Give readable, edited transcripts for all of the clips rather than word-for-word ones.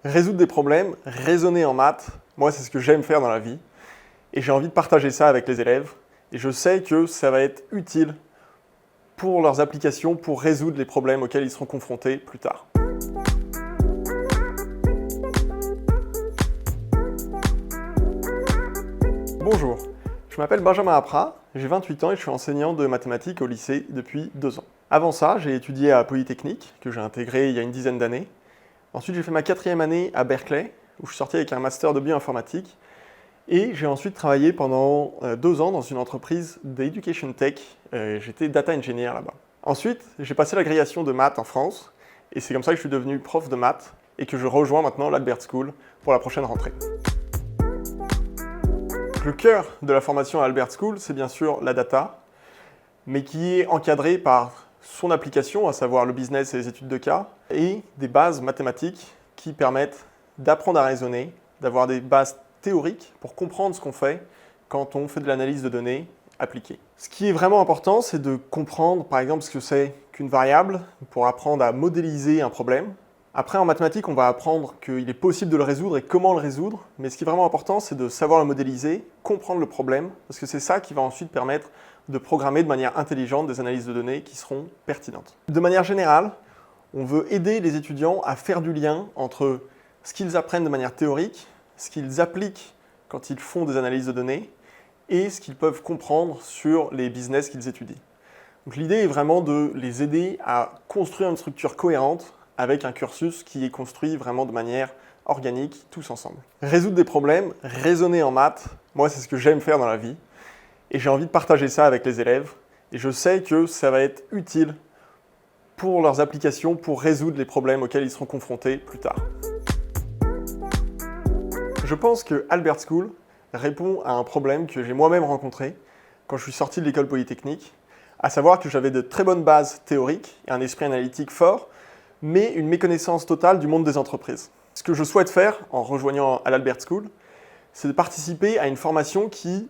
Résoudre des problèmes, raisonner en maths, moi c'est ce que j'aime faire dans la vie et j'ai envie de partager ça avec les élèves et je sais que ça va être utile pour leurs applications, pour résoudre les problèmes auxquels ils seront confrontés plus tard. Bonjour, je m'appelle Benjamin Apra, j'ai 28 ans et je suis enseignant de mathématiques au lycée depuis 2 ans. Avant ça, j'ai étudié à Polytechnique, que j'ai intégré il y a une dizaine d'années. Ensuite, j'ai fait ma 4e année à Berkeley, où je suis sorti avec un master de bioinformatique. Et j'ai ensuite travaillé pendant 2 ans dans une entreprise d'Education Tech. J'étais data engineer là-bas. Ensuite, j'ai passé l'agrégation de maths en France. Et c'est comme ça que je suis devenu prof de maths et que je rejoins maintenant l'Albert School pour la prochaine rentrée. Le cœur de la formation à Albert School, c'est bien sûr la data, mais qui est encadré par son application, à savoir le business et les études de cas, et des bases mathématiques qui permettent d'apprendre à raisonner, d'avoir des bases théoriques pour comprendre ce qu'on fait quand on fait de l'analyse de données appliquée. Ce qui est vraiment important, c'est de comprendre, par exemple, ce que c'est qu'une variable pour apprendre à modéliser un problème. Après, en mathématiques, on va apprendre qu'il est possible de le résoudre et comment le résoudre, mais ce qui est vraiment important, c'est de savoir le modéliser, comprendre le problème, parce que c'est ça qui va ensuite permettre de programmer de manière intelligente des analyses de données qui seront pertinentes. De manière générale, on veut aider les étudiants à faire du lien entre ce qu'ils apprennent de manière théorique, ce qu'ils appliquent quand ils font des analyses de données, et ce qu'ils peuvent comprendre sur les business qu'ils étudient. Donc l'idée est vraiment de les aider à construire une structure cohérente avec un cursus qui est construit vraiment de manière organique, tous ensemble. Résoudre des problèmes, raisonner en maths, moi c'est ce que j'aime faire dans la vie, et j'ai envie de partager ça avec les élèves, et je sais que ça va être utile pour leurs applications, pour résoudre les problèmes auxquels ils seront confrontés plus tard. Je pense que Albert School répond à un problème que j'ai moi-même rencontré quand je suis sorti de l'école polytechnique, à savoir que j'avais de très bonnes bases théoriques et un esprit analytique fort, mais une méconnaissance totale du monde des entreprises. Ce que je souhaite faire en rejoignant à l'Albert School, c'est de participer à une formation qui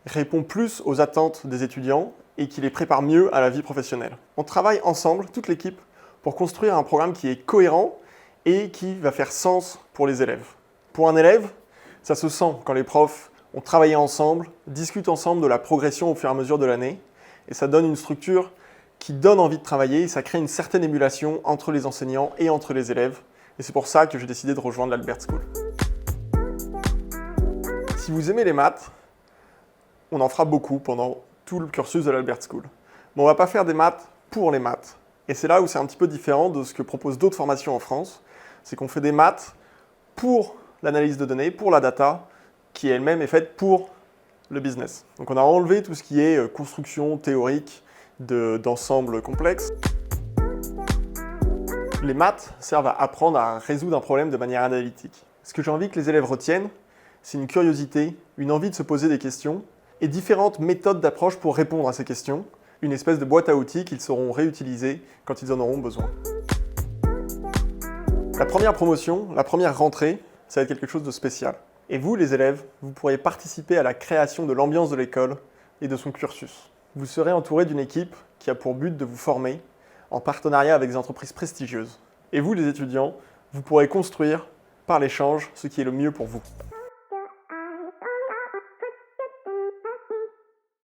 répond plus aux attentes des étudiants et qui les prépare mieux à la vie professionnelle. On travaille ensemble, toute l'équipe, pour construire un programme qui est cohérent et qui va faire sens pour les élèves. Pour un élève, ça se sent quand les profs ont travaillé ensemble, discutent ensemble de la progression au fur et à mesure de l'année, et ça donne une structure qui donne envie de travailler et ça crée une certaine émulation entre les enseignants et entre les élèves. Et c'est pour ça que j'ai décidé de rejoindre l'Albert School. Si vous aimez les maths, on en fera beaucoup pendant tout le cursus de l'Albert School. Mais on ne va pas faire des maths pour les maths. Et c'est là où c'est un petit peu différent de ce que proposent d'autres formations en France. C'est qu'on fait des maths pour l'analyse de données, pour la data, qui elle-même est faite pour le business. Donc on a enlevé tout ce qui est construction théorique d'ensembles complexes. Les maths servent à apprendre à résoudre un problème de manière analytique. Ce que j'ai envie que les élèves retiennent, c'est une curiosité, une envie de se poser des questions et différentes méthodes d'approche pour répondre à ces questions, une espèce de boîte à outils qu'ils sauront réutiliser quand ils en auront besoin. La première promotion, la première rentrée, ça va être quelque chose de spécial. Et vous, les élèves, vous pourrez participer à la création de l'ambiance de l'école et de son cursus. Vous serez entouré d'une équipe qui a pour but de vous former en partenariat avec des entreprises prestigieuses. Et vous, les étudiants, vous pourrez construire par l'échange ce qui est le mieux pour vous.